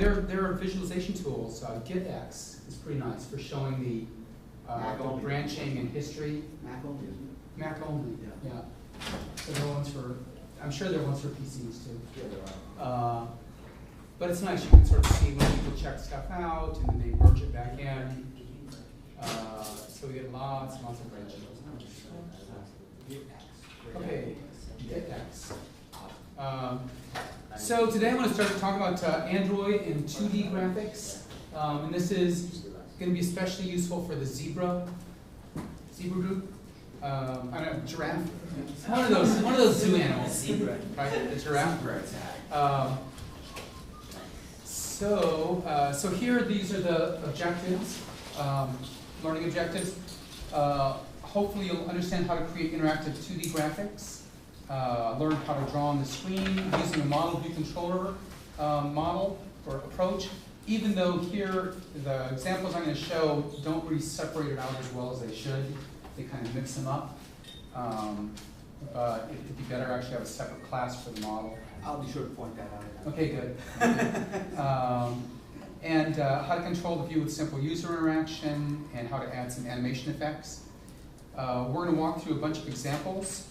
There are visualization tools. GitX is pretty nice for showing the branching and history. Mac only, isn't it? Mac only, yeah. So there are ones for, I'm sure there are ones for PCs too. Yeah, there are. But it's nice, you can sort of see when people check stuff out and then they merge it back in. So we get lots and lots of branching. Okay, GitX. So today I'm going to start to talk about Android and 2D graphics. And this is going to be especially useful for the zebra group. I don't know, giraffe. One of those zoo animals. Zebra, right? The giraffe. So here, these are the objectives, learning objectives. Hopefully you'll understand how to create interactive 2D graphics, learn how to draw on the screen using a model view controller model or approach, even though here the examples I'm going to show don't really separate it out as well as they should. They kind of mix them up. It'd be better actually have a separate class for the model. I'll be sure to point that out. Okay, good. And how to control the view with simple user interaction and how to add some animation effects. We're going to walk through a bunch of examples.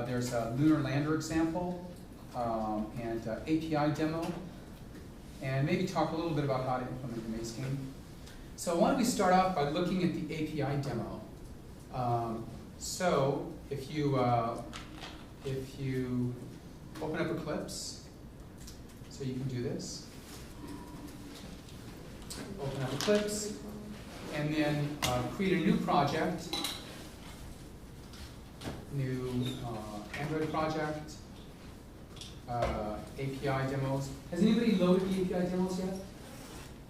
There's a lunar lander example and API demo, and maybe talk a little bit about how to implement the maze game. So why don't we start off by looking at the API demo. So if you open up Eclipse, so you can do this. Open up Eclipse, and then create a new project, new Android project, API demos. Has anybody loaded the API demos yet?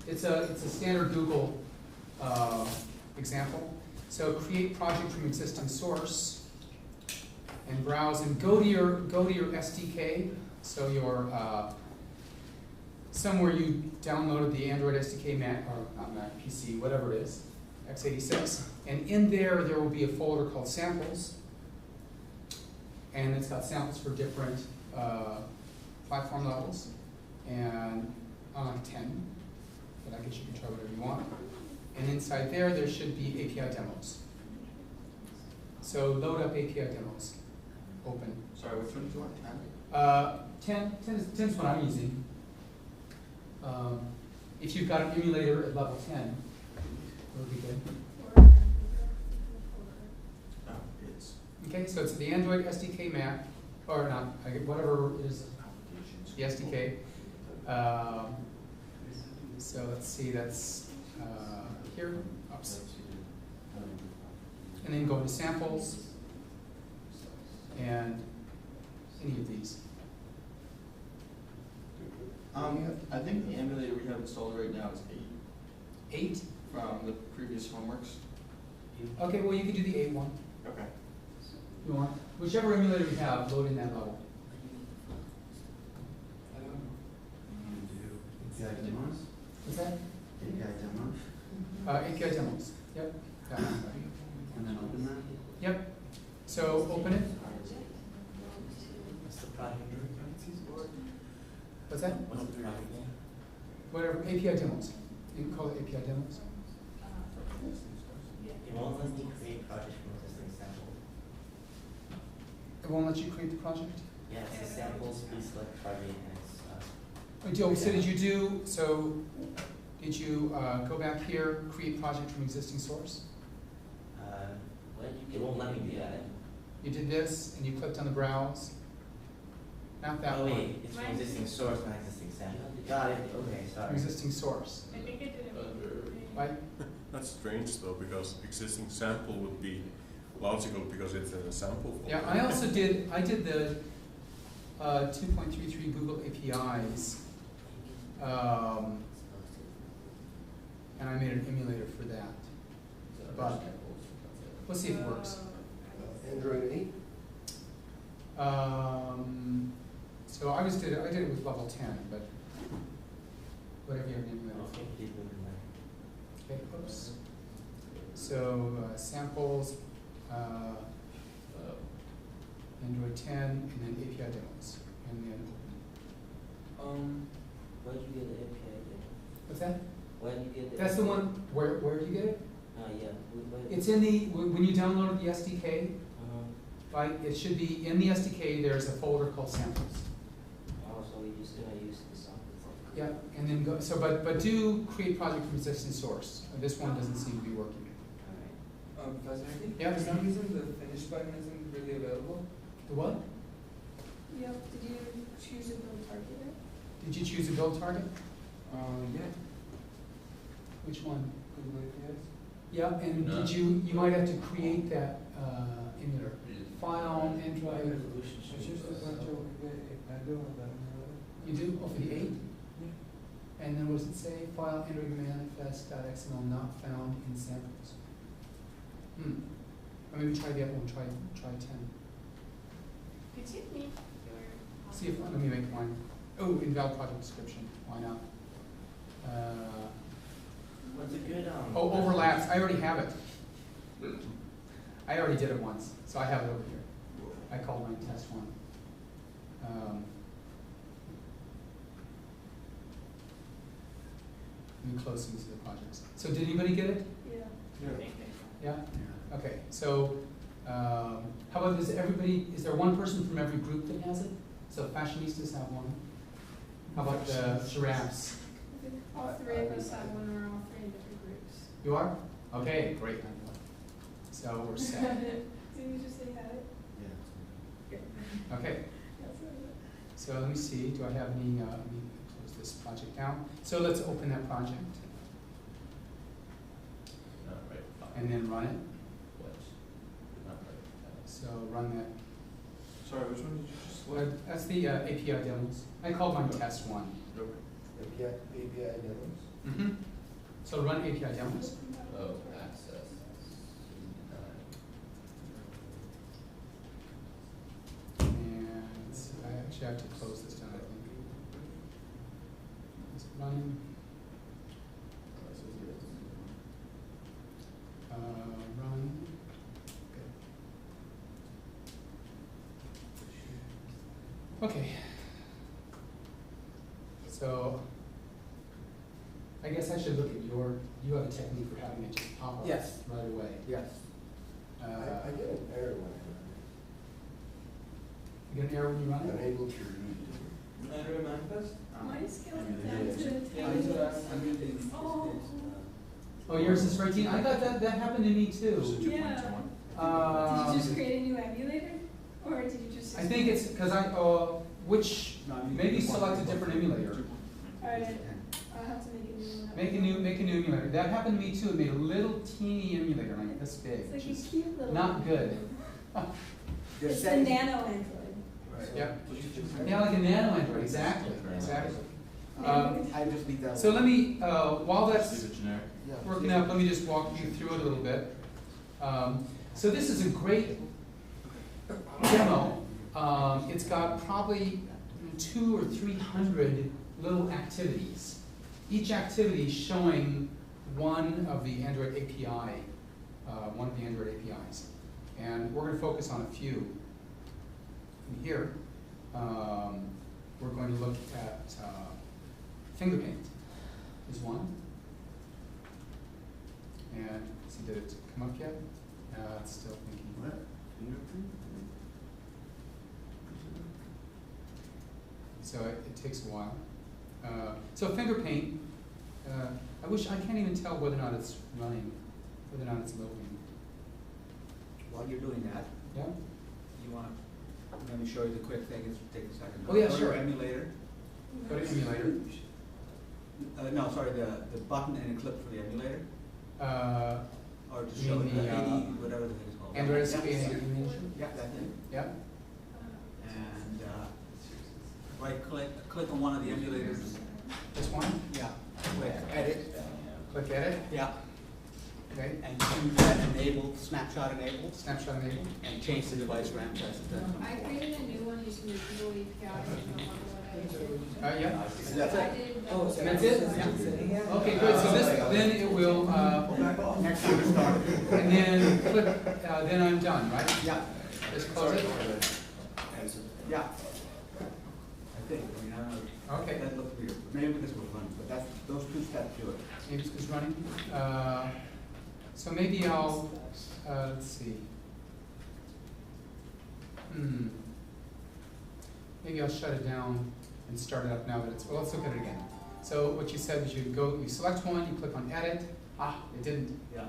It's a standard Google example. So create project from existing source, and browse and go to your SDK. So your somewhere you downloaded the Android SDK Mac, or not Mac, PC, whatever it is, x86, and in there will be a folder called samples, and it's got samples for different platform levels, and I like 10, but I guess you can try whatever you want. And inside there should be API demos. So load up API demos. Open. Sorry, which one do you want? 10 is what I'm using. If you've got an emulator at level 10, it would be good. Okay, so it's the Android SDK Mac, or not, whatever is the SDK. So let's see, that's here. Oops. And then go into samples, and any of these. I think the emulator we have installed right now is 8. 8? From the previous homeworks. Okay, well you can do the 8 one. Okay. You want? Whichever emulator you have, load in that level. API demos? What's that? API demos? API demos. Yep. Got it. And then open that? Yep. So open it. What's the project name? What's that? What's the project name? Whatever. API demos. You can call it API demos. It won't let me create projects from existing samples. It won't let you create the project? Yeah, it's the samples, please select project, and it's So did you do, so did you go back here, create project from existing source? it won't let me do that. You did this, and you clicked on the browse. Not that Oh one. wait, it's from existing source, not existing sample. Got it, okay, From sorry. existing source. I think it didn't. Right? That's strange though, because existing sample would be logical because it's in a sample folder. Yeah, I also did the 2.33 Google APIs, and I made an emulator for that. But let's see if it works. Android 8? So I did it with level 10, but whatever you have an emulator for. Okay, keep moving there. Okay, oops. So samples, Android 10, and then API demos, and then Where did you get the API? What's that? When you get it? That's the one, where do you get it? Yeah. It's in the, when you download the SDK, Uh-huh. right, it should be, in the SDK, there's a folder called samples. Oh, so we're just gonna use the sample. Yeah, and then go, so, but do create project from existing source. This one doesn't seem to be working. Alright. Professor, I think Yeah. for some reason the finish button isn't really available. The what? Yep, did you choose a build target? Did you choose a build target? Yeah. Which one? Google APIs. Yeah, and did you might have to create that, emulator. File, Android, Resolution It's should just be a bunch of manual and then you do, oh, for the 8? Yeah. And then what does it say? File, Android manifest.xml not found in samples. Or maybe try the other one, try 10. Could you make your? See if, let me make one. Oh, invalid project description, why not? What's a good, Oh, overlaps, I already have it. I already did it once, so I have it over here. I called mine test one. Let me close these other projects. So did anybody get it? Yeah. Yeah? Okay, so, how about is there one person from every group that has it? So fashionistas have one. How about the giraffes? I think all three of us have one, or all three in different groups. You are? Okay, great. So we're set. Did you just say had it? Yeah. Okay, That's what it so let me see, do I have any, let me close this project down. So let's open that project and then run it. So run that. Sorry, which one did you just Well, select? that's the API demos. I called mine test one. API demos. Mm-hmm. So run API demos. Oh, access. And I actually have to close this down, I think. Is it running? Run. Okay. So, I guess I should look at you have a technique for having it just pop up Yes. right away. Yes. Uh, I get an error when You get an error when you run I'm it? unable to read. Android manifest? Mine scales it Yeah. down to Yeah, ten. I'm using Oh. Oh, yours is 13? I got that happened to me too. Yeah. Did you just create a new emulator? Or did you just? I think it's, because maybe select a different emulator. Alright, I'll have to make a new one. Make a new emulator. That happened to me too. It made a little teeny emulator, like this big. It's like which a is cute little. not good. It's the nano Android. Yep. Yeah, like a nano Android, exactly. I just need that. So let me, while that's generic. working out, let me just walk you through it a little bit. So this is a great demo. It's got probably 200 or 300 little activities. Each activity showing one of the Android API, one of the Android APIs. And we're going to focus on a few. In here, we're going to look at finger paint is one. And see, did it come up yet? It's still thinking. What? Fingerprint? So it takes a while. So finger paint, I can't even tell whether or not it's running, whether or not it's loading. While you're doing that, Yeah? you want, let me show you the quick thing, it's take a second. Oh, yeah, Go to sure. emulator. Go to emulator. No, sorry, the button and a clip for the emulator, or to You show mean the the, 80, whatever the thing is called. Android Yeah, SDK yeah. emulation? Yeah, that thing. Yeah? And, right click on one of the emulators. This one? Yeah, click edit. Click edit. Yeah. Okay. And choose that enable, snapshot enable, Snapshot enable. and change the device RAM size to that. I created a new one using the Google API. I don't remember what I did. Yeah? That's I it? did. And that's it? Yeah. Okay, good. So this, then it will, Next time it started. and then click, then I'm done, right? Yeah. Just close it? Yeah. I think, I mean, I don't know. Okay. That looked weird. Maybe this was fun, but that's, those two step to it. maybe it's running. So maybe I'll, let's see. Maybe I'll shut it down and start it up now that it's, well, let's look at it again. So what you said is you go, you select one, you click on edit. Ah, it didn't. Yeah.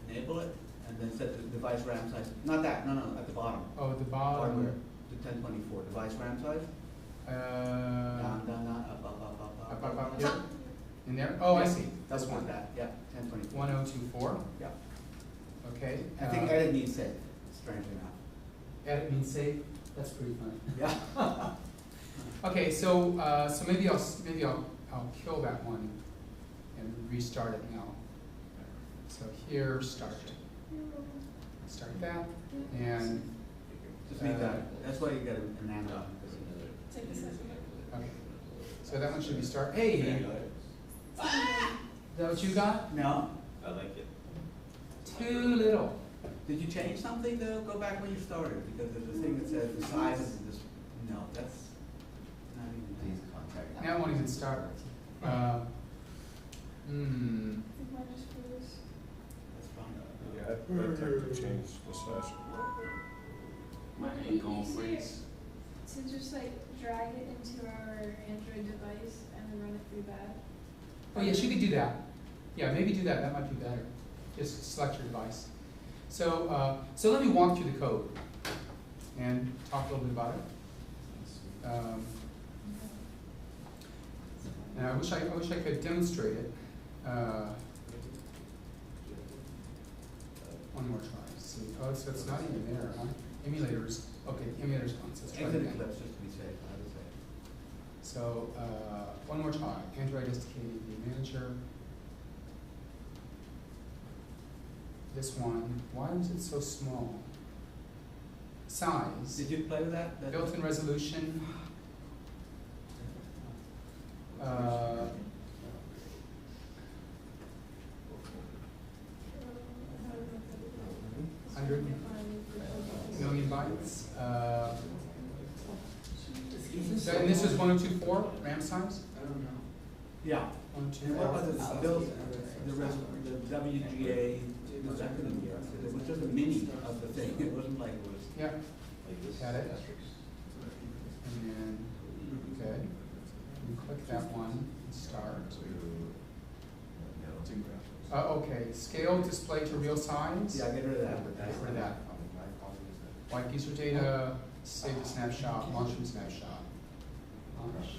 Enable it, and then set the device RAM size. Not that, no, at the bottom. Oh, the Hardware, bottom. to 1024. Device RAM size. Down, up. Yep. In there? Oh, I see. That's This one. one. That, yeah, 1024. 1024. Yeah. Okay. I think edit means save, strangely enough. Edit means save. That's pretty funny. Yeah. Okay, so so maybe I'll kill that one and restart it now. So here, start that, and Just leave that. That's why you got an analog. Take this as okay. So that one should be start. Hey, is that what you got? No? I like it. Too little. Did you change something to go back when you started? Because there's a thing that says the size of this. No, that's not even. Please contact. Now it won't even start. I think mine just froze. That's fine. Yeah, I'd like to change the size. My Maybe ankle easier weights. to just like drag it into our Android device and then run it through that. Oh yes, you could do that. Yeah, maybe do that. That might be better. Just select your device. So so let me walk through the code and talk a little bit about it. And I wish I could demonstrate it. One more try. See, oh, so it's not even there, huh? Emulators. Okay, the emulators gone. So let's try it Exit again. Eclipse just to be safe, I would say. So one more try. Android SDK DB Manager. This one. Why is it so small? Size. Did you play with that? Built-in resolution. 100 million bytes. So, and this was 1024 RAM size? Yeah. And what 1024. was it, built, the WGA, was that gonna be, it was just a mini of the thing, it wasn't like it was. Yeah, Like this. got it. And then, good. You click that one, and start. Okay, scale display to real size. Yeah, get rid of that. Get rid of that. Wipe user data, save the snapshot, launch from snapshot. Launch.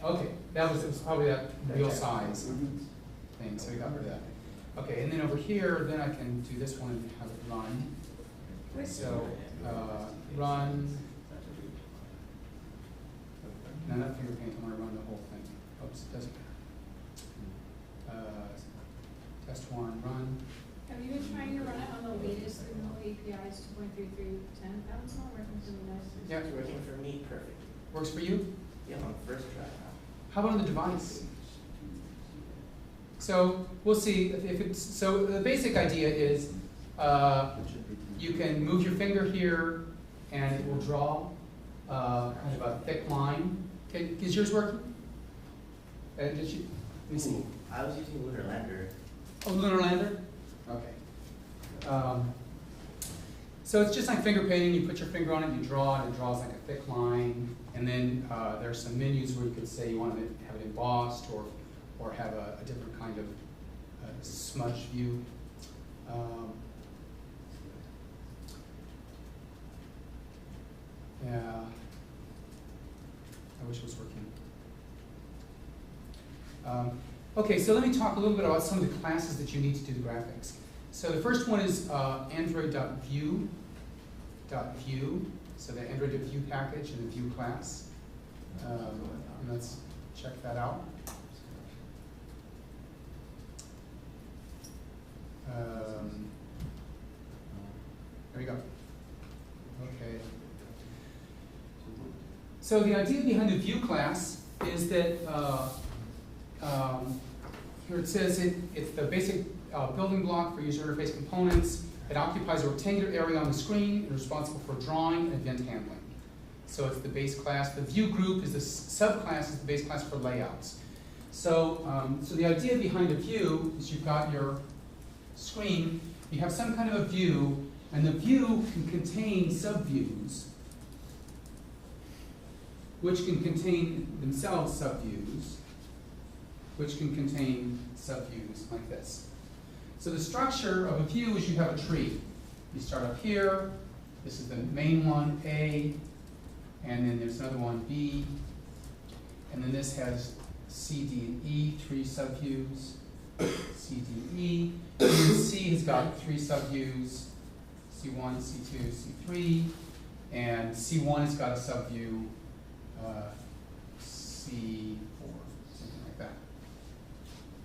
Okay, it was probably that real size thing, so we got rid of that. Okay, and then over here, then I can do this one and have it run. So, run. No, not finger paint, I want to run the whole thing. Oops, it doesn't matter. Test one, run. Have you been trying to run it on the latest remote APIs 2.3310? That one's not working for me nicely. Yeah, It's working for me perfect. works for you? Yeah, on the first try now. How about on the device? So we'll see if it's, so the basic idea is you can move your finger here and it will draw kind of a thick line. Okay, is yours working? Did you, let me see. Ooh, I was using Lunar Lander. Oh, Lunar Lander? Okay. So it's just like finger painting. You put your finger on it, you draw it, it draws like a thick line. And then there are some menus where you could say you want to have it embossed or have a different kind of smudge view. Yeah, I wish it was working. Okay, so let me talk a little bit about some of the classes that you need to do the graphics. So the first one is Android.view. So the Android.view package and the view class. And let's check that out. There we go. Okay. So the idea behind the view class is that here it says it's the basic building block for user interface components. It occupies a rectangular area on the screen and is responsible for drawing and event handling. So it's the base class. The view group is the subclass, is the base class for layouts. So, so the idea behind a view is you've got your screen, you have some kind of a view, and the view can contain subviews, which can contain themselves subviews, which can contain subviews like this. So the structure of a view is you have a tree. You start up here, this is the main one, A, and then there's another one, B, and then this has C, D, and E, 3 subviews, C, D, and E. And then C has got 3 subviews, C1, C2, C3, and C1 has got a subview, C4, something like that.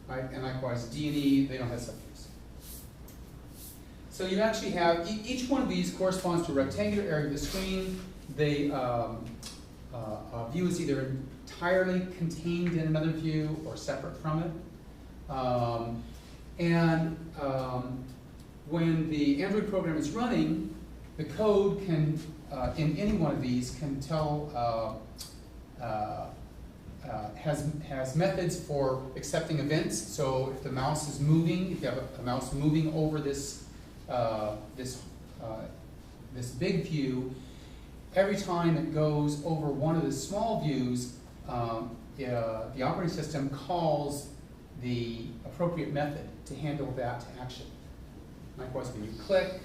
Right? And likewise, D and E, they don't have subviews. So you actually have, each one of these corresponds to a rectangular area of the screen. They, a view is either entirely contained in another view or separate from it. When the Android program is running, the code can, in any one of these, can tell, has methods for accepting events. So if the mouse is moving, if you have a mouse moving over this, this big view, every time it goes over one of the small views, the operating system calls the appropriate method to handle that action. Likewise, when you click,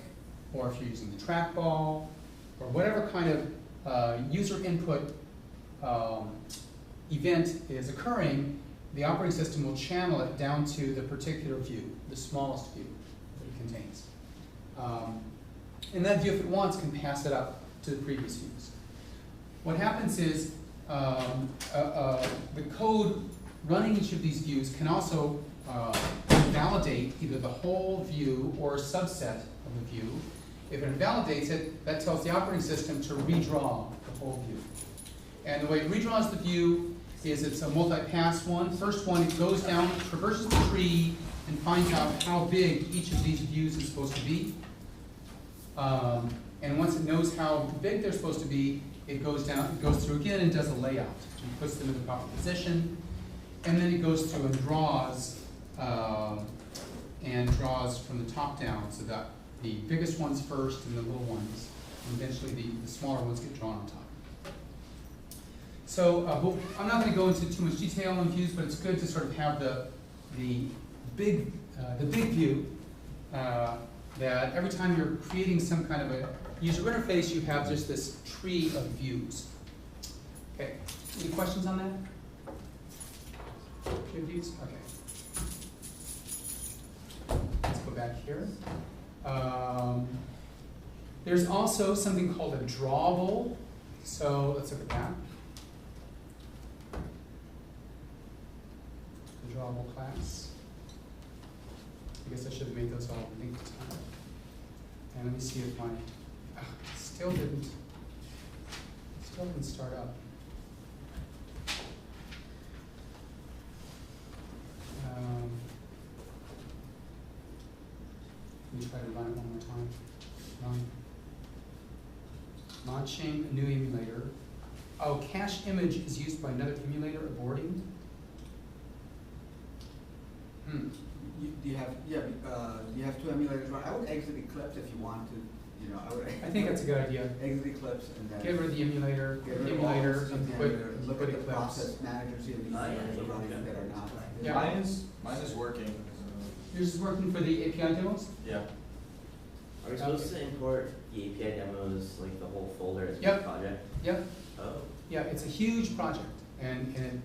or if you're using the trackball, or whatever kind of user input event is occurring, the operating system will channel it down to the particular view, the smallest view that it contains. And that view, if it wants, can pass it up to the previous views. What happens is the code running each of these views can also validate either the whole view or a subset of the view. If it invalidates it, that tells the operating system to redraw the whole view. And the way it redraws the view is it's a multi-pass one. First one, it goes down, traverses the tree, and finds out how big each of these views is supposed to be. And once it knows how big they're supposed to be, it goes down, it goes through again and does a layout. It puts them in the proper position, and then it goes through and draws from the top down, so that the biggest ones first and the little ones, and eventually the smaller ones get drawn on top. So I'm not going to go into too much detail on views, but it's good to sort of have the big view that every time you're creating some kind of a user interface, you have just this tree of views. Okay, any questions on that? Tree of views? Okay. Let's go back here. There's also something called a drawable. So let's look at that. The drawable class. I guess I should have made those all linked. And let me see if my still didn't start up. Let me try to run it one more time. Launching a new emulator. Oh, cache image is used by another emulator aborting. You have, you have 2 emulators. I would exit Eclipse if you want to, you know, I think that's a good idea. exit Eclipse and then. Get rid of the emulator, Get rid of all emulator, this and emulator, put look at the Eclipse. process manager, see if these are running that are not. Yeah. Mine is working. Yours is working for the API demos? Yeah. Are we supposed to import the API demos, like the whole folder as Yep. one project? Yep. Oh. Yeah, it's a huge project, and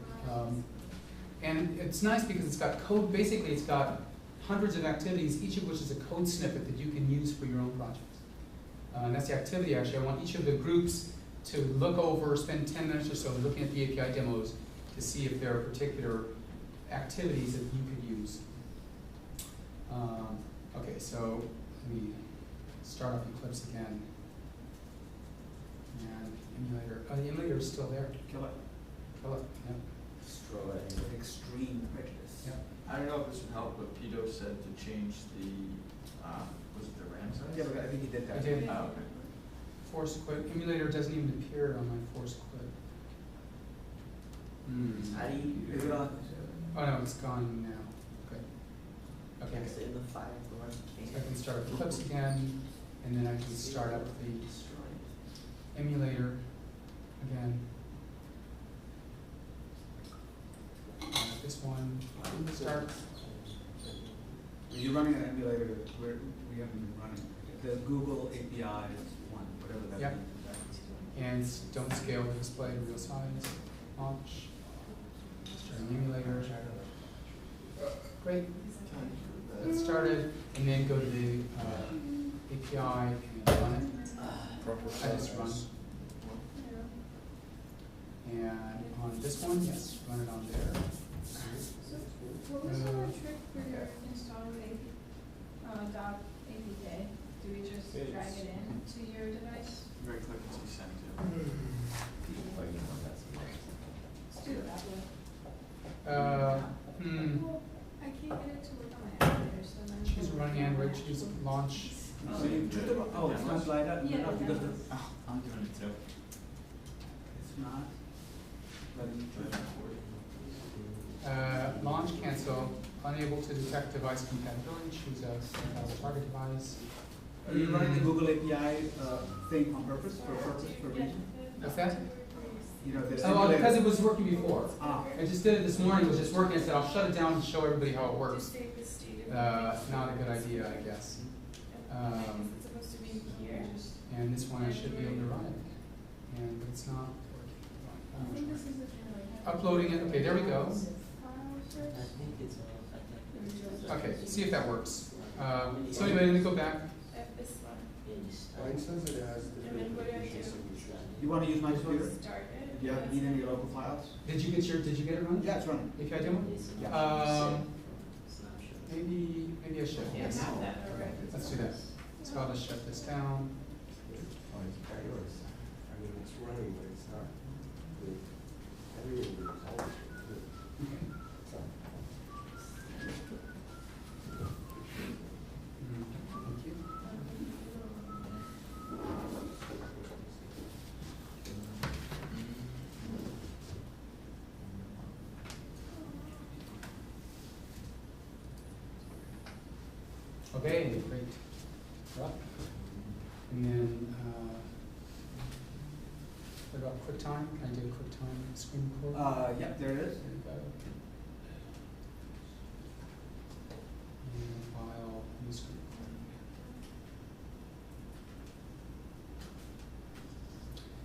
it's nice because it's got code. Basically, it's got hundreds of activities, each of which is a code snippet that you can use for your own project. And that's the activity. Actually, I want each of the groups to look over, spend 10 minutes or so looking at the API demos to see if there are particular activities that you could use. Okay, so let me start off Eclipse again. And emulator. Oh, the emulator is still there. Kill it. Kill it. Yep. Destroy it. Extreme prejudice. Yep. I don't know if this would help, but Pito said to change the, was it the RAM size? Yeah, but I think he did that. I did. Oh, okay. Force quit, emulator doesn't even appear on my force quit. How do you? Is it on? Oh no, it's gone now, good. Okay, Can't save the file for one so I can. can start up Eclipse again, and then I can start up the emulator again. This one, start, You're running an emulator where we haven't been running. The Google API one, whatever that Yep. is. and don't scale the display to real size, launch, start an emulator. Great, get started, and then go to the API and run it. Proper I just run. size. And on this one, yes, run it on there. So, what was the trick for your installing the .apk? Do we just drag it in to your device? Very quick to send to. Let's do it that way. Well, I can't get it to work on my emulator, so then. choose running Android, choose launch. So you choose the, oh, it's not slide out? Yeah, No, because that the, is. I'm doing it too. it's not. letting you choose. Launch cancel, unable to detect device compatibility, choose a target device. Are you running the Google API thing on purpose, for reason? What's that? You know, the Oh, well, because it was working before. Ah, I just did it this morning, it was just working, I said I'll shut it down and show everybody how it works. Just save the state of. Not a good idea, I guess. It's supposed to be here. And this one I should be able to run it, and it's not I think working. this is the thing. Uploading it, okay, there we go. I think it's Okay, see if that works. So anyway, let me go back. This one. Mine says it has And then what do I do? you wanna use my computer? Start it. Do you need any local files? Did you get it running? Yeah, it's running. API demo? Maybe I should. Yeah, Yes. not that. Let's do that. So I'll just shut this down. I mean, it's running, but it's not. Everything is always good. Thank you. Okay, great. Well, and then, what about QuickTime? Can I do a QuickTime screen record? Yep, there it is. There you go. And file, new screen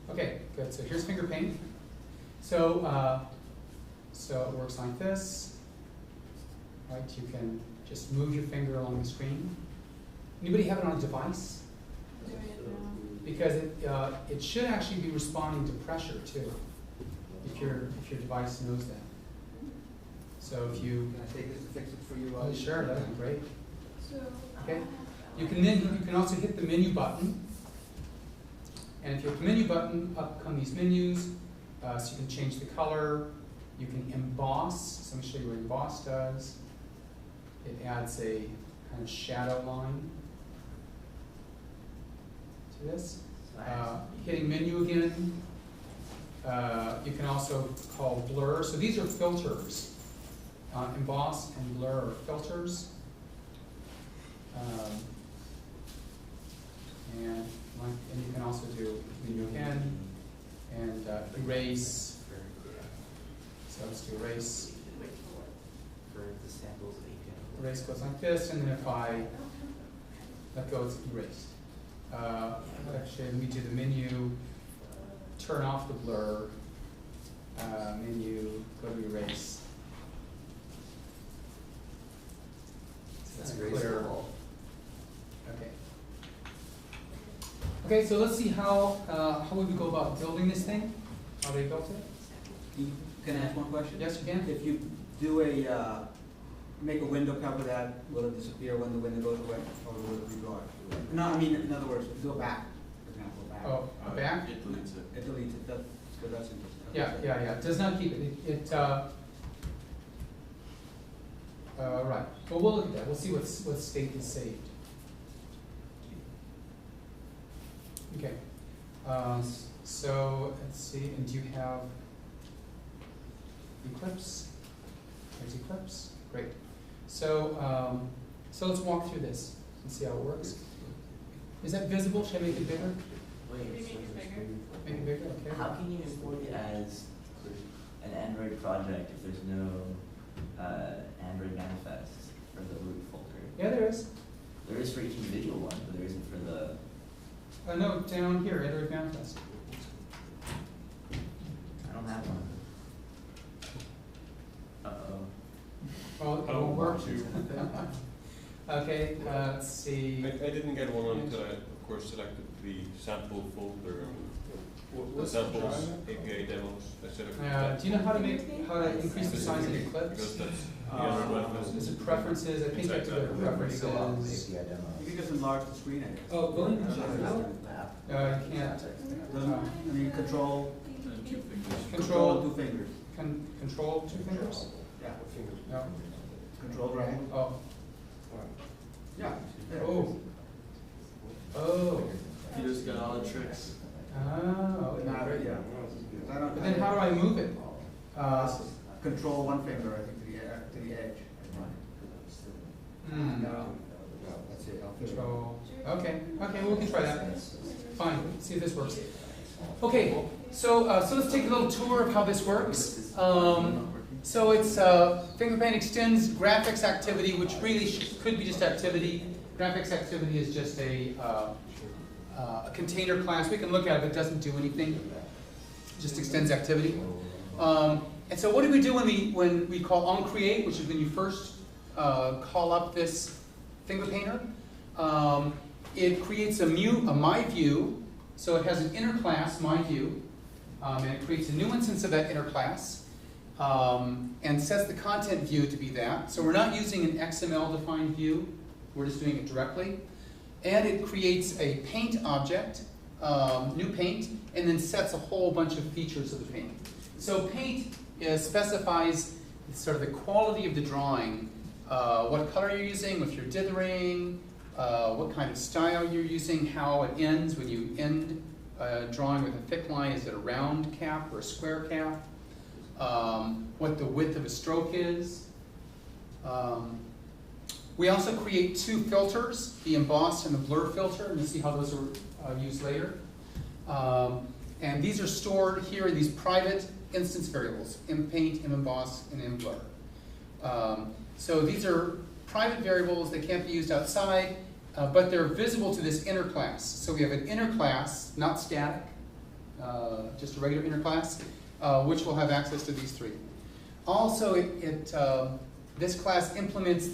recording. Okay, good. So here's finger paint. So, so it works like this, right? You can just move your finger along the screen. Anybody have it on a device? Doing it now. Because it should actually be responding to pressure too, if your device knows that. So if you, Can I take this to fix it for you? oh sure, that'd be great. So. Okay. You can also hit the menu button. And if you hit the menu button, up come these menus. So you can change the color. You can emboss. So let me show you what emboss does. It adds a kind of shadow line to this. Hitting menu again. You can also call blur. So these are filters. Emboss and blur are filters. And you can also do menu again and erase. So let's do erase. For the samples that you can. Erase goes like this, and then if I let go, it's erased. Actually, let me do the menu, turn off the blur, menu, go to erase. So it's clear. Okay. Okay, so let's see how we would go about building this thing. How they built it? Can I ask one question? Yes, you can. If you do a, make a window cover that, will it disappear when the window goes away, or will it redraw it? No, I mean, in other words, do a back, for example, a back. Oh, a back? It deletes it. It deletes it, that's interesting. Yeah. It does not keep it. Right. Well, we'll look at that. We'll see what state is saved. Okay. So, let's see, and do you have Eclipse? There's Eclipse, great. So, so let's walk through this and see how it works. Is that visible? Should I make it bigger? Wait, Maybe make it bigger. Make it bigger, okay. how can you import it as an Android project if there's no Android manifest for the root folder? Yeah, there is. There is for each individual one, but there isn't for the. No, down here, Android Manifest. I don't have one. Uh-oh. Oh, it I won't work. to. Okay, let's see. I didn't get one until I, of course, selected the sample folder, the samples, API demos, I selected. Do you know how to increase the size of the Because clips? that's the Android manifest. Is it preferences? I think you have to go to preferences. You can just enlarge the screen, I guess. Oh, really? You You can't. I mean, control, And 2 fingers. control 2 fingers. Control 2 fingers? Yeah, No. control right. Oh. Yeah. Oh. Oh. Peter's got all the tricks. Oh, okay, Not, great. yeah. I don't- But then how do I move it? Control 1 finger, I think, to the edge. That's it. I'll figure it out. Control. Okay, we can try that. Fine, see if this works. Okay, so let's take a little tour of how this works. So it's FingerPaint extends graphics activity, which really could be just activity. Graphics activity is just a container class. We can look at it, but it doesn't do anything. It just extends activity. And so what do we do when we call onCreate, which is when you first call up this FingerPainter? It creates a my view, so it has an inner class, my view, and it creates a new instance of that inner class, and sets the content view to be that. So we're not using an XML defined view, we're just doing it directly. And it creates a paint object, new paint, and then sets a whole bunch of features of the paint. So paint specifies sort of the quality of the drawing, what color you're using, if you're dithering, what kind of style you're using, how it ends when you end a drawing with a thick line. Is it a round cap or a square cap? What the width of a stroke is. We also create 2 filters, the emboss and the blur filter, and you'll see how those are used later. And these are stored here in these private instance variables, mPaint, memboss, and mblur. So these are private variables, they can't be used outside, but they're visible to this inner class. So we have an inner class, not static, just a regular inner class, which will have access to these 3. Also, this class implements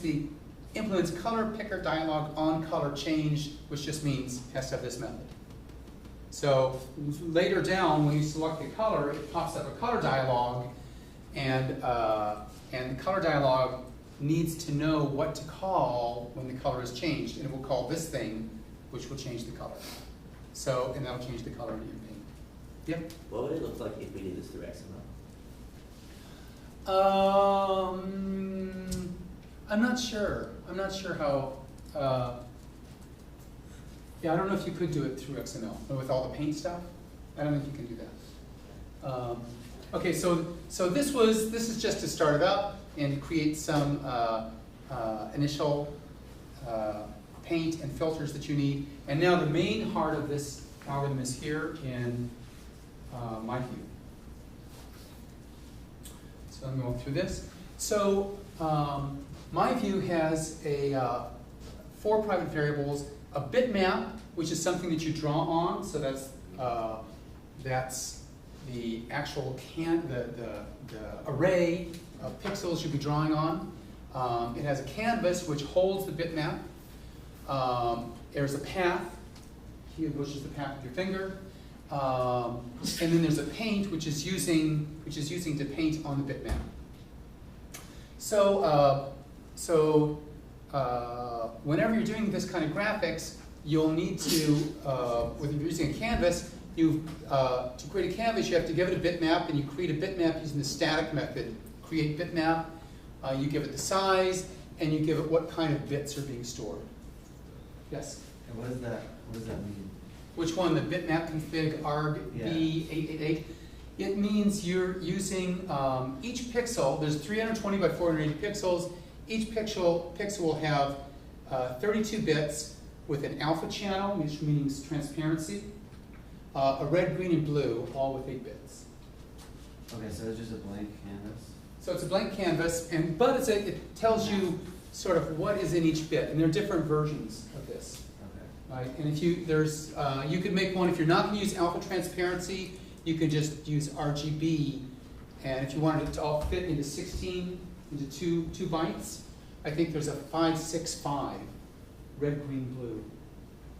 color picker dialog on color change, which just means it has to have this method. So later down, when you select a color, it pops up a color dialog, and the color dialog needs to know what to call when the color is changed, and it will call this thing, which will change the color. So, and that'll change the color in your paint. Yep. What would it look like if we did this through XML? I'm not sure. I'm not sure how. Yeah, I don't know if you could do it through XML, but with all the paint stuff, I don't think you can do that. Okay, so this is just to start it up and create some initial paint and filters that you need. And now the main heart of this algorithm is here in my view. So I'm going through this. So my view has 4 private variables, a bitmap, which is something that you draw on. So that's the actual the array of pixels you'll be drawing on. It has a canvas which holds the bitmap. There's a path, which is the path of your finger. And then there's a paint, which is using to paint on the bitmap. So whenever you're doing this kind of graphics, you'll need to, when you're using a canvas, to create a canvas, you have to give it a bitmap, and you create a bitmap using the static method. Create bitmap, you give it the size, and you give it what kind of bits are being stored. Yes? And what does that mean? Which one, the bitmap config argb888? It means you're using each pixel, there's 320 by 480 pixels. Each pixel will have 32 bits with an alpha channel, which means transparency, a red, green, and blue, all with 8 bits. Okay, so it's just a blank canvas? So it's a blank canvas, but it tells you sort of what is in each bit, and there are different versions of this. Okay. Right? And if you could make one, if you're not going to use alpha transparency, you could just use RGB, and if you wanted it to all fit into 16, into two bytes, I think there's a 565, red, green, blue.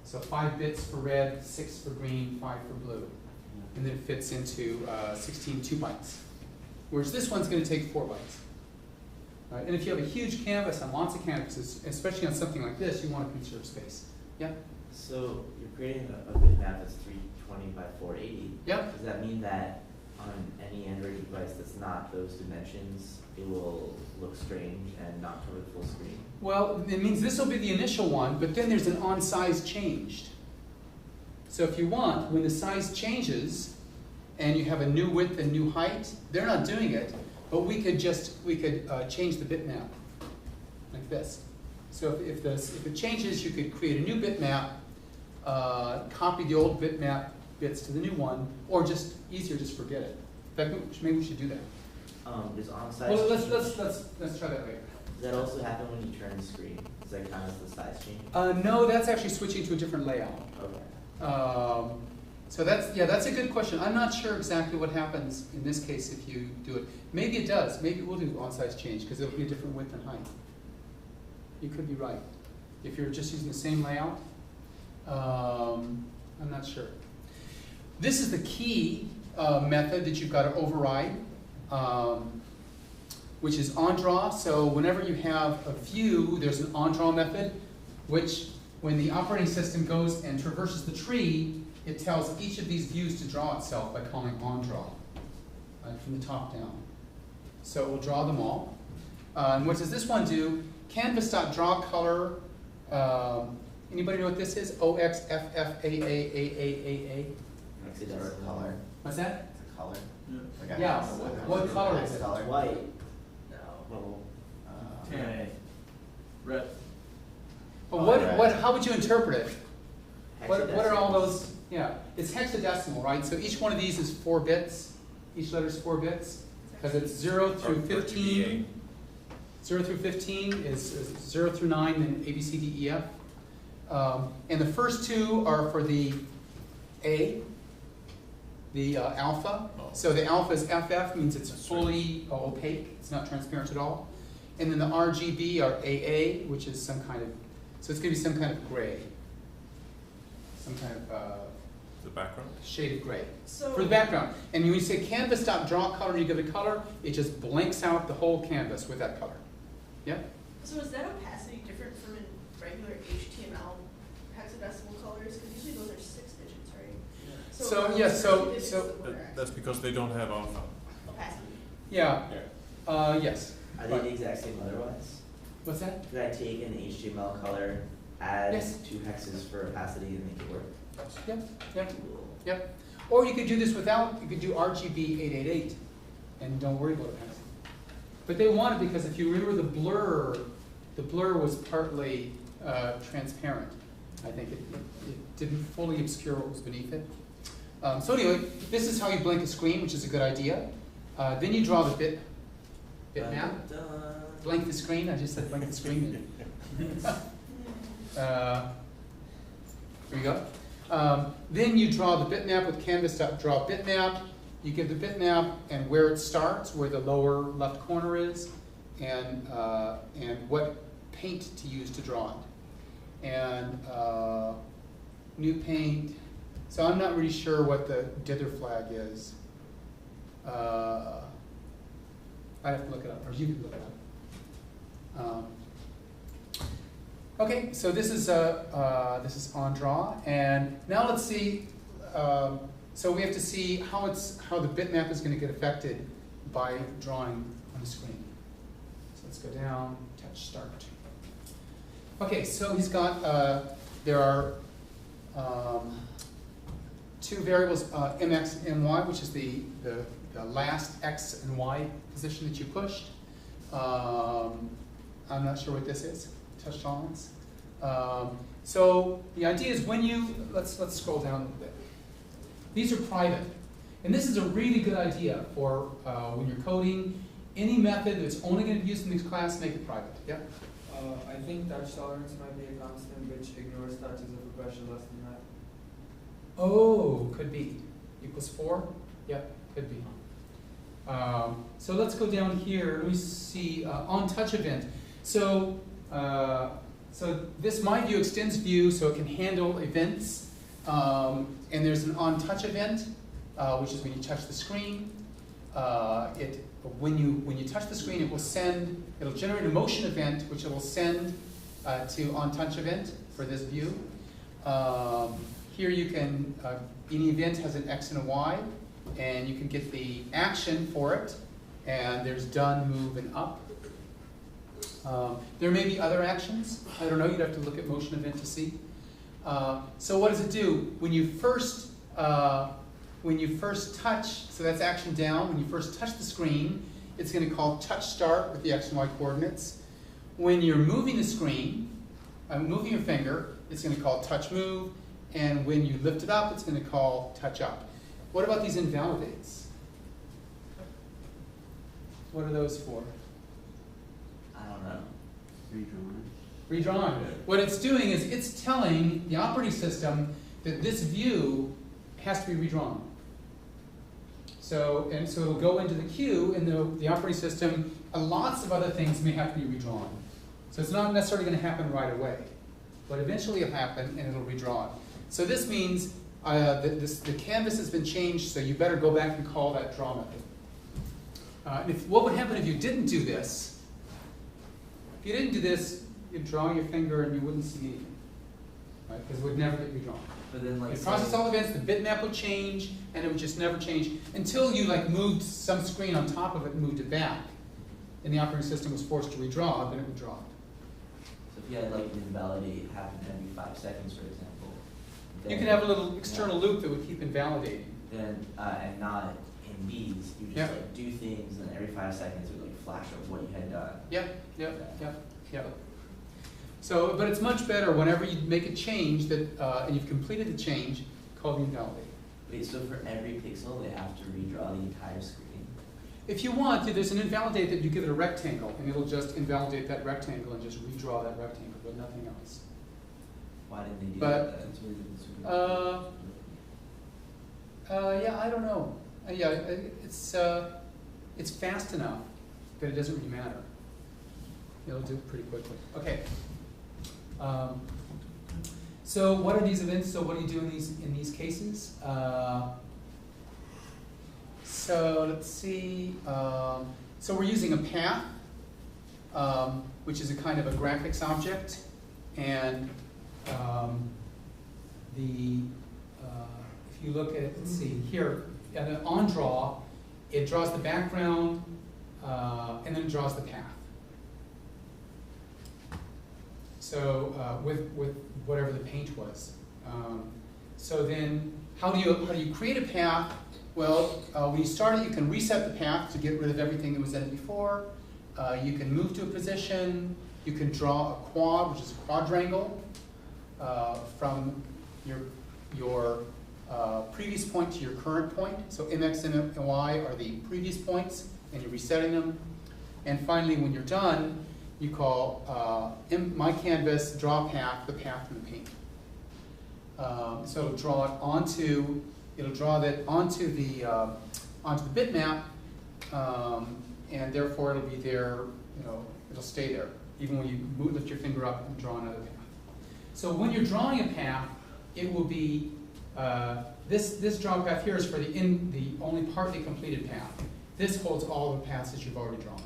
So 5 bits for red, 6 for green, 5 for blue. And then it fits into 16 2 bytes. Whereas this one's going to take 4 bytes. Right? And if you have a huge canvas on lots of canvases, especially on something like this, you want to conserve space. Yeah? So you're creating a bitmap that's 320 by 480. Yep. Does that mean that on any Android device that's not those dimensions, it will look strange and not cover the full screen? Well, it means this will be the initial one, but then there's an on size changed. So if you want, when the size changes and you have a new width and new height, they're not doing it, but we could change the bitmap like this. So if it changes, you could create a new bitmap, copy the old bitmap bits to the new one, or just easier, just forget it. In fact, maybe we should do that. Does on-size Well, let's change- try that later. Does that also happen when you turn the screen? Does that count as the size change? No, that's actually switching to a different layout. Okay. So that's a good question. I'm not sure exactly what happens in this case if you do it. Maybe it does. Maybe it will do on-size change because it'll be a different width and height. You could be right. If you're just using the same layout, I'm not sure. This is the key method that you've got to override, which is onDraw. So whenever you have a view, there's an onDraw method, which when the operating system goes and traverses the tree, it tells each of these views to draw itself by calling onDraw, from the top down. So it will draw them all. And what does this one do? Canvas.drawColor. Anybody know what this is? OXFFAAAAAA. Makes it a color. What's that? It's a color. Yeah. Like Yeah. I don't know What color is nice it? color. White. No. Purple. Uh, Tan. Red. But how would you interpret it? What are all Hexadecimal. those? Yeah, it's hexadecimal, right? So each one of these is 4 bits. Each letter is 4 bits because it's 0 through 15. 0 through 15 is 0 through 9, and A, B, C, D, E, F. And the first 2 are for the A, the alpha. So the alpha is FF, means it's fully opaque. It's not transparent at all. And then the RGB are AA, which is some kind of, so it's going to be some kind of gray. Some kind of The background? shade of gray So, for the background. And when you say canvas.drawColor and you give it color, it just blanks out the whole canvas with that color. Yeah? So is that opacity different from in regular HTML hexadecimal colors? Because usually those are 6 digits, right? So, yeah, so- digits so- is the correct That's because they don't have alpha. opacity. Yeah. Yeah. Yes. Are they the exact same otherwise? What's that? Could I take an HTML color, add Yes. 2 hexes for opacity and make it work? Yep. Yep. Cool. Yep. Or you could do this without, you could do RGB 888 and don't worry about opacity. But they want it because if you remember the blur was partly transparent. I think it didn't fully obscure what was beneath it. So anyway, this is how you blank a screen, which is a good idea. Then you draw the bitmap. Dun. Blank the screen, I just said blank the screen. There you go. Then you draw the bitmap with canvas.drawBitmap. You give the bitmap and where it starts, where the lower left corner is, and what paint to use to draw it. And new paint. So I'm not really sure what the dither flag is. I'd have to look it up, or you can look it up. Okay, so this is onDraw, and now let's see. So we have to see how the bitmap is going to get affected by drawing on the screen. So let's go down, touch start. Okay, so he's got there are two variables, mx and my, which is the last x and y position that you pushed. I'm not sure what this is, touch tolerance. So the idea is when you, let's scroll down a little bit. These are private. And this is a really good idea for when you're coding. Any method that's only going to be used in this class, make it private. Yep. I think touch tolerance might be a constant which ignores touches if a pressure less than that. Oh, could be. Equals 4? Yep, could be. So let's go down here. Let me see, on touch event. So, so this my view extends view so it can handle events. And there's an on touch event, which is when you touch the screen. When you touch the screen, it'll generate a motion event, which it will send to on touch event for this view. Here you can, any event has an X and a Y, and you can get the action for it, and there's done, move, and up. There may be other actions. I don't know, you'd have to look at motion event to see. So what does it do? When you first touch, so that's action down, when you first touch the screen, it's going to call touch start with the X and Y coordinates. When you're moving the screen, moving your finger, it's going to call touch move, and when you lift it up, it's going to call touch up. What about these invalidates? What are those for? I don't know. Redrawn. Redrawn. What it's doing is it's telling the operating system that this view has to be redrawn. So it'll go into the queue, and the operating system, lots of other things may have to be redrawn. So it's not necessarily going to happen right away, but eventually it'll happen and it'll redraw it. So this means the canvas has been changed, so you better go back and call that draw method. What would happen if you didn't do this? If you didn't do this, you'd draw your finger and you wouldn't see anything, right? Because it would never get redrawn. But then, like, It process all events, the bitmap would change, and it would just never change until you like moved some screen on top of it and moved it back, and the operating system was forced to redraw, then it would draw it. So if you had like an invalidate happen every 5 seconds, for example, You could have a little external loop that would keep invalidating. Then and not in these, you just Yeah. like do things, and every 5 seconds it would like flash of what you had done. Yep. So, but it's much better whenever you make a change that, and you've completed the change, call the invalidate. Wait, so for every pixel they have to redraw the entire screen? If you want to, there's an invalidate that you give it a rectangle, and it'll just invalidate that rectangle and just redraw that rectangle, but nothing else. Why didn't they do But, that? That's really super Yeah, I don't know. It's fast enough that it doesn't really matter. It'll do it pretty quickly. Okay. So what are these events? So what do you do in these cases? So let's see. So we're using a path, which is a kind of a graphics object, and if you look at, let's see here, at an on draw, it draws the background and then it draws the path. So with whatever the paint was. So then, how do you create a path? Well, when you start it, you can reset the path to get rid of everything that was in it before. You can move to a position. You can draw a quad, which is a quadrangle, from your previous point to your current point. So mx and y are the previous points, and you're resetting them. And finally, when you're done, you call my canvas draw path, the path in the paint. So it'll draw it onto the bitmap, and therefore it'll be there. It'll stay there even when you lift your finger up and draw another path. So when you're drawing a path, it will be this draw path here is for the only partly completed path. This holds all the paths that you've already drawn.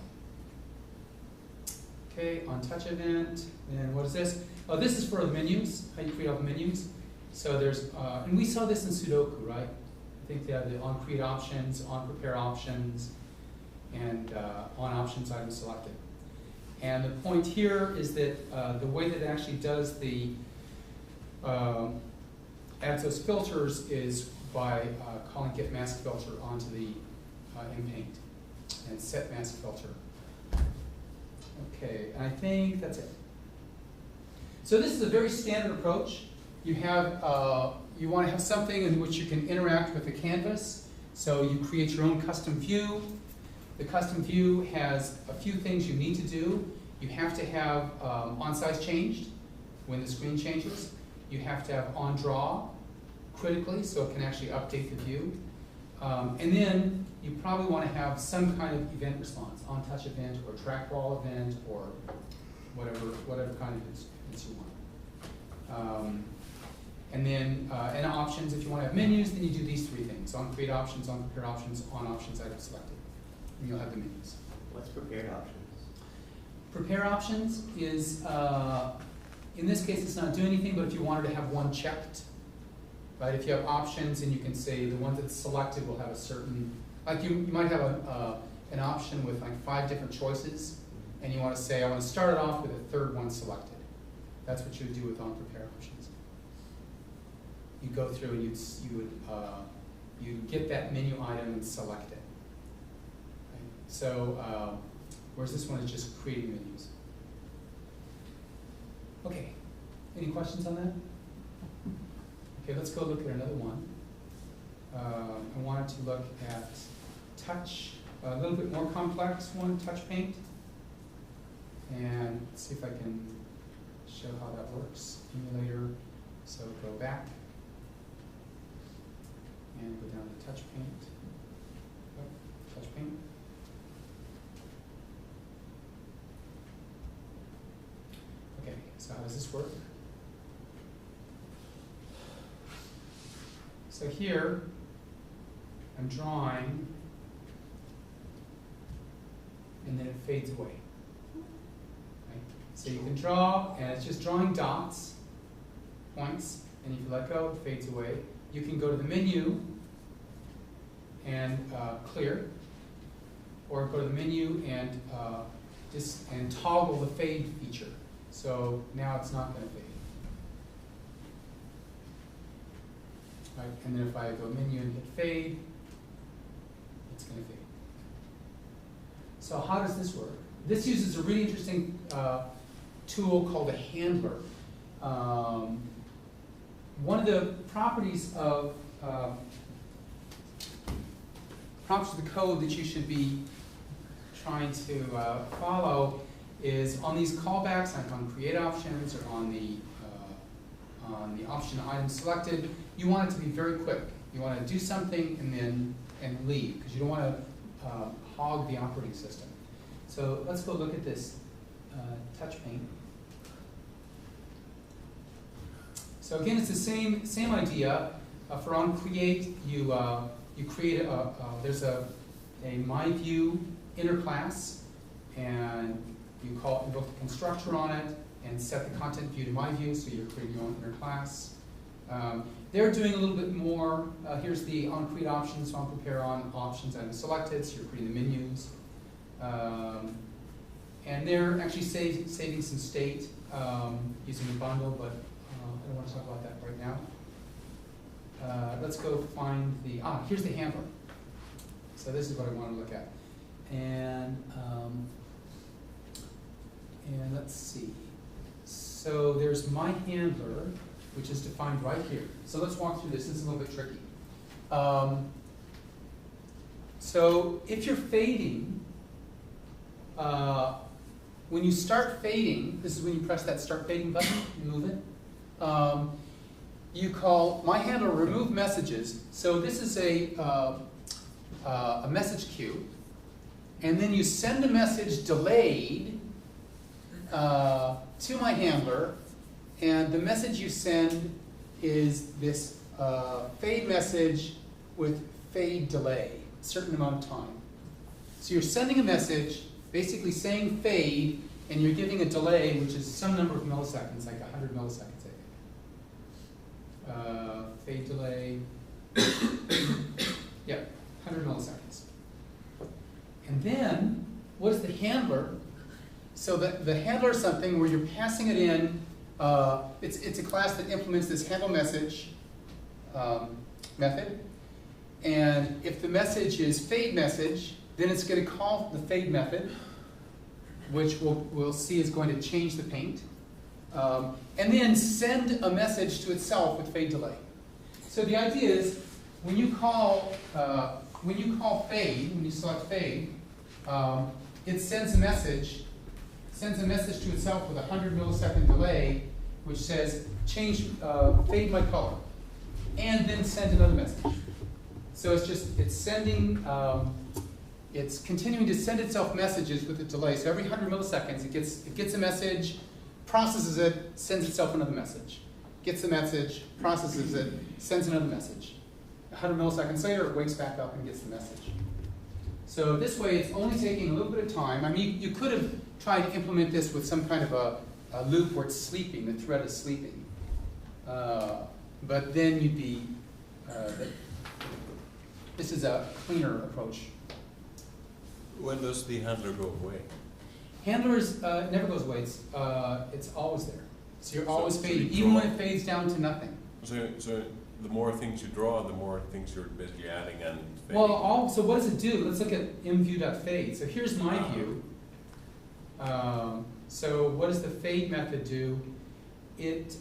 Okay, on touch event, and what is this? Oh, this is for the menus, how you create all the menus. So there's, and we saw this in Sudoku, right? I think they have the on create options, on prepare options, and on options item selected. And the point here is that the way that it actually does the, adds those filters is by calling get mask filter onto the in paint and set mask filter. Okay, and I think that's it. So this is a very standard approach. You have you want to have something in which you can interact with the canvas. So you create your own custom view. The custom view has a few things you need to do. You have to have on size changed when the screen changes. You have to have on draw critically so it can actually update the view. And then you probably want to have some kind of event response, on touch event or trackball event or whatever kind of events you want. And then and options, if you want to have menus, then you do these three things: on create options, on prepare options, on options item selected. And you'll have the menus. What's prepared options? Prepare options is, in this case, it's not doing anything, but if you wanted to have one checked, right? If you have options and you can say the one that's selected will have a certain, like you might have an option with like 5 different choices, and you want to say, I want to start it off with a third one selected. That's what you would do with on prepare options. You go through and you'd get that menu item and select it. Right? So, whereas this one is just creating menus. Okay, any questions on that? Okay, let's go look at another one. I wanted to look at touch, a little bit more complex one, touch paint. And let's see if I can show how that works. Emulator, so go back. And go down to touch paint. Oh, touch paint. Okay, so how does this work? So here, I'm drawing, and then it fades away. Right? So you can draw, and it's just drawing dots, points, and if you let go, it fades away. You can go to the menu and clear, or go to the menu and toggle the fade feature. So now it's not going to fade. Right? And then if I go menu and hit fade, it's going to fade. So how does this work? This uses a really interesting tool called a handler. One of the properties of the code that you should be trying to follow is on these callbacks, like on create options or on the option item selected. You want it to be very quick. You want to do something and leave, because you don't want to hog the operating system. So let's go look at this touch paint. So again, it's the same idea. For on create, you create there's a my view inner class, and you invoke the constructor on it and set the content view to my view, so you're creating your own inner class. They're doing a little bit more. Here's the on create options, on prepare on options and selected, so you're creating the menus. And they're actually saving some state using a bundle, but I don't want to talk about that right now. Let's go find here's the handler. So this is what I want to look at. And let's see. So there's my handler, which is defined right here. So let's walk through this. This is a little bit tricky. So if you're fading, when you start fading, this is when you press that start fading button and move it. You call my handler remove messages. So this is a message queue, and then you send a message delayed to my handler, and the message you send is this fade message with fade delay, a certain amount of time. So you're sending a message basically saying fade, and you're giving a delay, which is some number of milliseconds, like 100 milliseconds, I think. Fade delay, yeah, 100 milliseconds. And then, what is the handler? So the handler is something where you're passing it in. It's a class that implements this handle message method. And if the message is fade message, then it's going to call the fade method, which we'll see is going to change the paint. And then send a message to itself with fade delay. So the idea is when you call fade, when you select fade, it sends a message to itself with a 100 millisecond delay, which says change fade my color, and then send another message. So it's continuing to send itself messages with a delay. So every 100 milliseconds, it gets a message, processes it, sends itself another message. Gets the message, processes it, sends another message. 100 milliseconds later, it wakes back up and gets the message. So this way, it's only taking a little bit of time. I mean, you could have tried to implement this with some kind of a loop where it's sleeping, the thread is sleeping. But then you'd be, this is a cleaner approach. When does the handler go away? Handlers never goes away. It's always there. So you're always So fading, you even draw- when it fades down to nothing. So the more things you draw, the more things you're basically adding and fading. Well, so what does it do? Let's look at mview.fade. So here's my view. So what does the fade method do? It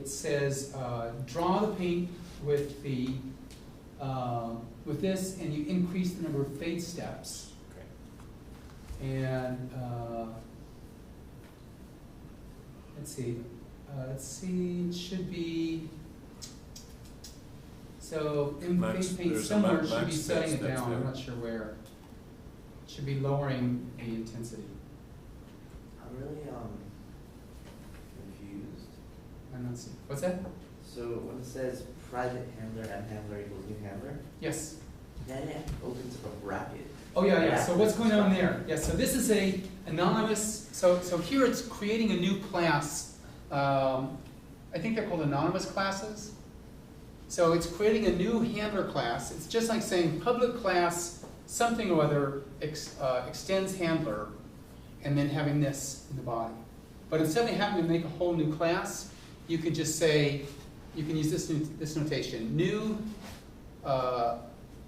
says draw the paint with the with this, and you increase the number of fade steps. Okay. And let's see, it should be, so in Max- fade paint there's a somewhere max should be setting it steps down, I'm there. not sure where. It should be lowering the intensity. I'm really confused. I'm not seeing, what's that? So when it says private handler and handler equals new handler, Yes. then it opens up a bracket. Oh yeah. So what's going on there? Yeah. So this is a anonymous. So here it's creating a new class. I think they're called anonymous classes. So it's creating a new handler class. It's just like saying public class something or other extends handler, and then having this in the body. But instead of having to make a whole new class, you could just say, you can use this notation: new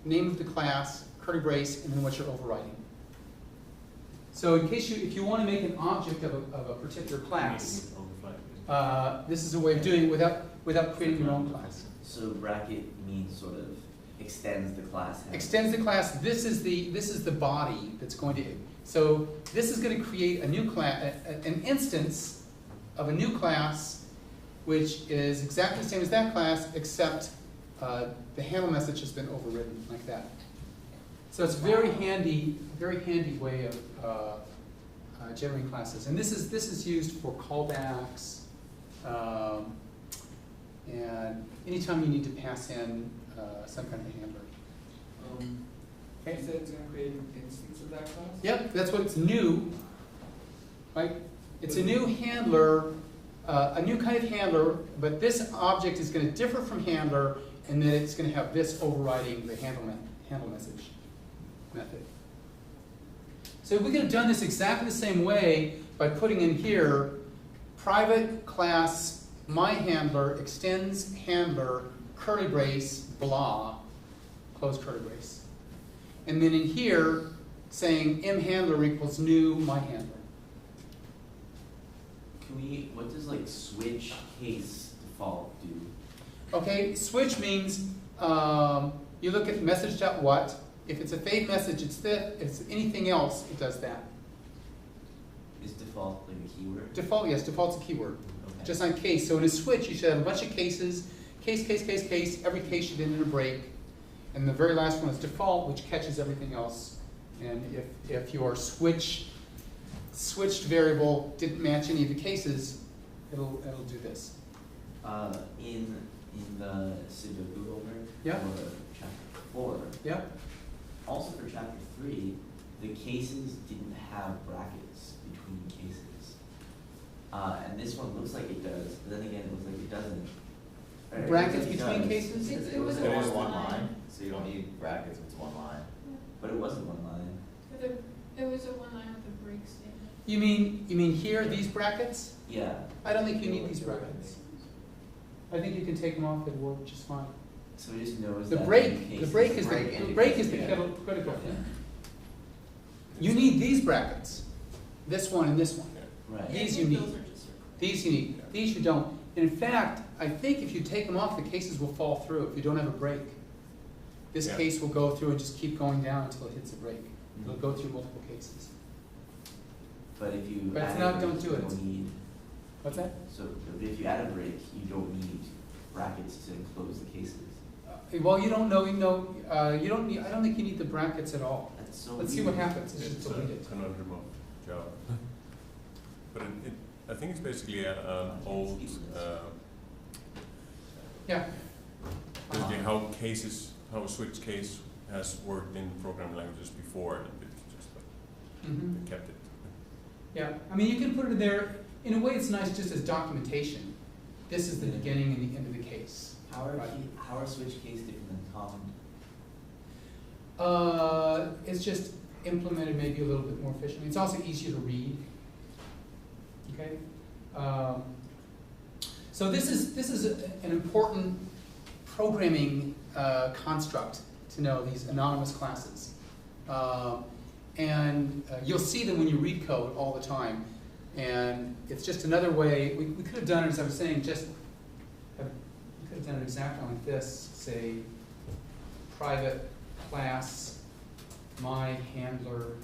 name of the class, curly brace, and then what you're overriding. So in case if you want to make an object of a particular class, On the fly. this is a way of doing it without creating your own class. So bracket means sort of extends the class. handler. Extends the class. This is the body that's going to. So this is going to create a new class, an instance of a new class, which is exactly the same as that class, except the handle message has been overridden like that. So it's a very handy way of generating classes. And this is used for callbacks, and anytime you need to pass in some kind of handler. You said it's going to create an instance of that class? Yep, that's what's new. Right? It's a new handler, a new kind of handler, but this object is going to differ from handler, and then it's going to have this overriding the handle message method. So we could have done this exactly the same way by putting in here private class my handler extends handler curly brace blah close curly brace. And then in here, saying mHandler equals new myHandler. What does like switch case default do? Okay, switch means you look at message.what. If it's a fade message, it's this. If it's anything else, it does that. Is default like a keyword? Default, yes, default's a keyword. Okay. Just like case. So in a switch, you should have a bunch of cases. Case, case, case, case. Every case should end in a break. And the very last one is default, which catches everything else. And if your switched variable didn't match any of the cases, it'll do this. In the Sudoku over Yeah. for chapter 4, Yep. also for chapter 3, the cases didn't have brackets between cases. And this one looks like it does, but then again it looks like it doesn't. Or it Brackets looks like it between does, cases? It was It a is one one line. line, so you don't need brackets if it's one line. But it wasn't one line. It was a one line with a break statement. You mean here, these brackets? Yeah. I don't think you need these brackets. I think you can take them off, it'll work just fine. So we just knows The that. in brake, case the brake it's- is Brake the brake is the indicates, critical thing. You need these brackets, this one and this one. Right. These Yeah, you need. those are just circular. These you need, these you don't. In fact, I think if you take them off, the cases will fall through if you don't have a brake. This Yeah. case will go through and just keep going down until it hits a brake. It'll go through multiple cases. But if you But it's add not- a don't brake, do you it. don't need, What's that? so if you add a brake, you don't need brackets to enclose the cases. Well, you don't know, you don't need, I don't think you need the brackets at all. That's so Let's see what weird. happens, let's just It's delete it. a conundrum of Java. But I think it's basically an old, Yeah. basically how a switch case has worked in programming languages before, and it's just like, Mhm. they kept it. Yeah, I mean, you can put it there, in a way it's nice just as documentation. This is the Yeah. beginning and the end of the case. Right. How are switch case different than common? It's just implemented maybe a little bit more efficiently. It's also easier to read. Okay? So this is an important programming construct to know, these anonymous classes. And you'll see them when you read code all the time. And it's just another way, we could have done it, as I was saying, we could have done it exactly like this, say, private class, my handler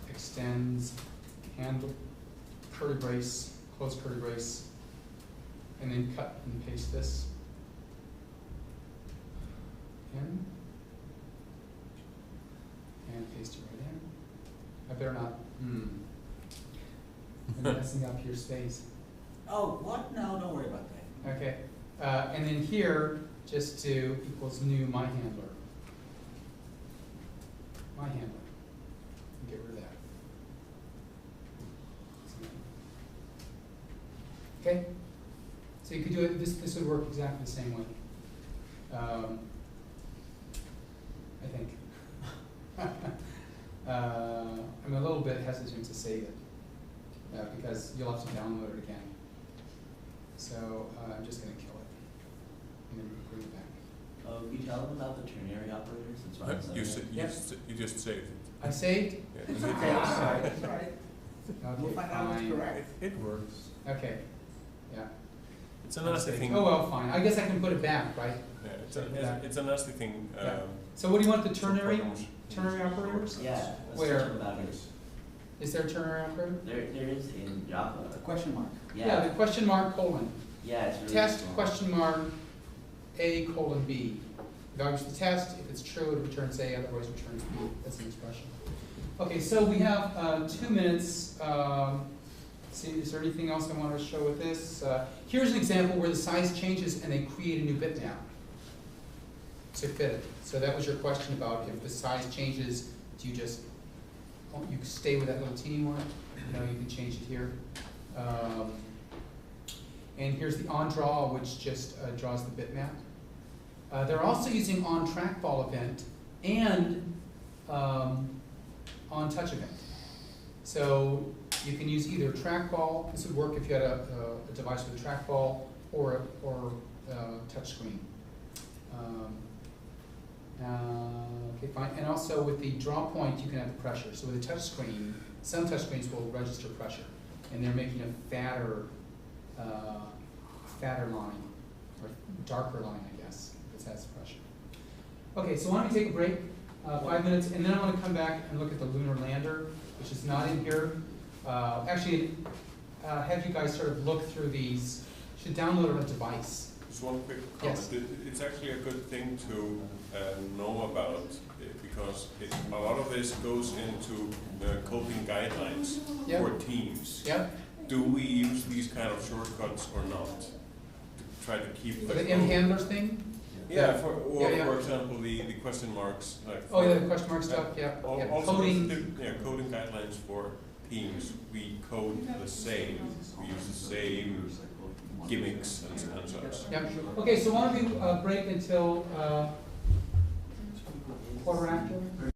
extends handle, curly brace, close curly brace, and then cut and paste this in, and paste it right in. I better not, I'm messing up your space. Oh, what? No, don't worry about that. Okay, and then here, just to equals new my handler. My handler. Get rid of that. Okay? So you could do it, this would work exactly the same way. I think. I'm a little bit hesitant to save it, because you'll have to download it again. So I'm just going to kill it and then bring it back. Can you tell them about the ternary operators? That's what I'm You, saying. you just saved it. I saved? Yeah. It's okay, I'm sorry, it's all right. We'll Okay, find out what's fine. correct. It works. Okay, yeah. It's a nasty thing. Oh, well, fine. I guess I can put it back, right? Yeah, it's a nasty thing. Yeah. So what do you want, the for ternary programmers. operators? Yeah. let's Where? talk about it. Is there a ternary operator? There is in Java. A question mark. Yeah, the question mark colon. Yeah, it's really Test strong. question mark A colon B. Evaluates the test. If it's true, it returns A, otherwise returns B. That's an expression. Okay, so we have 2 minutes. See, is there anything else I want to show with this? Here's an example where the size changes and they create a new bitmap to fit it. So that was your question about if the size changes, do you just, you stay with that little teeny one? You know, you can change it here. And here's the onDraw, which just draws the bitmap. They're also using onTrackball event and onTouch event. So you can use either trackball. This would work if you had a device with a trackball or touch screen. Okay, fine. And also with the draw point, you can have the pressure. So with a touch screen, some touch screens will register pressure, and they're making a fatter line or darker line, I guess, if it has pressure. Okay, so why don't we take a break, 5 minutes, and then I want to come back and look at the lunar lander, which is not in here. Actually, have you guys sort of look through these. You should download it on a device. Just one quick comment. Yes. It's actually a good thing to know about because a lot of this goes into coding guidelines Yeah. for teams. Yeah? Do we use these kind of shortcuts or not? To try to keep For the code- M-handlers thing? Yeah, for example, the question marks. Like Oh, yeah, for- the question mark stuff, yeah. Yeah. Also, Coding. coding guidelines for teams. We code the same. We use the same gimmicks and such. Yeah. Okay, so why don't we break until quarter after?